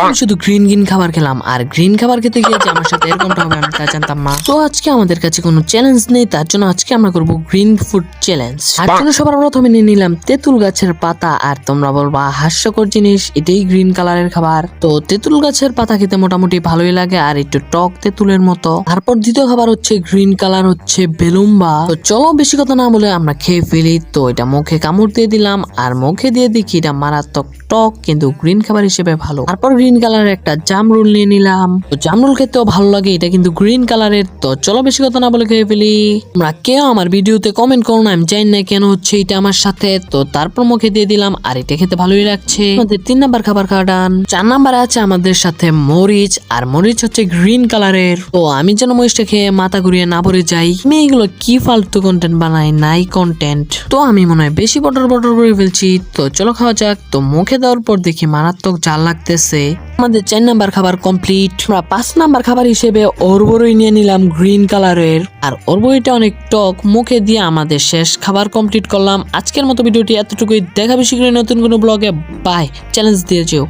আমি শুধু green green খাবার খেলাম, আর গ্রিন খাবার খেতে গিয়ে যে আমার সাথে এরকমটা হবে আমি তা জানতাম না। তো আজকে আমাদের কাছে কোনো চ্যালেঞ্জ নেই, তার জন্য আজকে আমরা করব গ্রিন ফুড চ্যালেঞ্জ। তার জন্য সবার প্রথমে নিয়ে নিলাম তেঁতুল গাছের পাতা। আর তোমরা বলবা হাস্যকর জিনিস, এটাই গ্রিন কালারের খাবার। তো তেঁতুল গাছের পাতা খেতে মোটামুটি ভালোই লাগে, আর একটু টক তেঁতুলের মতো। তারপর দ্বিতীয় খাবার হচ্ছে গ্রিন কালার, হচ্ছে বেলুম্বা। তো চলো বেশি কথা না বলে আমরা খেয়ে ফেলি। তো এটা মুখে কামড় দিয়ে দিলাম, আর মুখে দিয়ে দেখি এটা মারাত্মক টক, কিন্তু গ্রিন খাবার হিসেবে ভালো। তারপর গ্রিন কালারের একটা জামরুল নিয়ে নিলাম। তো জামরুল খেতেও ভালো লাগে, এটা কিন্তু গ্রিন কালারের। তো চলো বেশি কথা না বলে খেয়ে ফেলি। তোমরা কেউ আমার ভিডিওতে কমেন্ট করো না, আমি জানি না কেন হচ্ছে এটা আমার সাথে। তো তারপর মুখে দিয়ে দিলাম, আর এটা খেতে ভালোই লাগছে। আমাদের 3 নাম্বার খাবার খাওয়ান। 4 নাম্বারে আছে আমাদের সাথে মরিচ, আর মরিচ হচ্ছে গ্রিন কালারের। তো আমি যেন মরিচটা খেয়ে মাথা ঘুরিয়ে না পড়ে যাই। আমি এগুলো কি ফালতু কন্টেন্ট বানাই, নাই কন্টেন্ট। তো আমি মনে হয় বেশি বটর বটর করে ফেলছি। তো চলো খাওয়া যাক। তো মুখে দেওয়ার পর দেখি মারাত্মক ঝাল লাগতেছে। আমাদের 4 নাম্বার খাবার কমপ্লিট। আমরা 5 নাম্বার খাবার হিসেবে অরবরই নিয়ে নিলাম গ্রিন কালারের, আর অরবরিটা অনেক টক। মুখে দিয়ে আমাদের শেষ খাবার কমপ্লিট করলাম। আজকের মতো ভিডিওটি এতটুকুই। দেখা বেশি করে নতুন কোনো ব্লগে। বাই। চ্যালেঞ্জ দিয়ে যেও।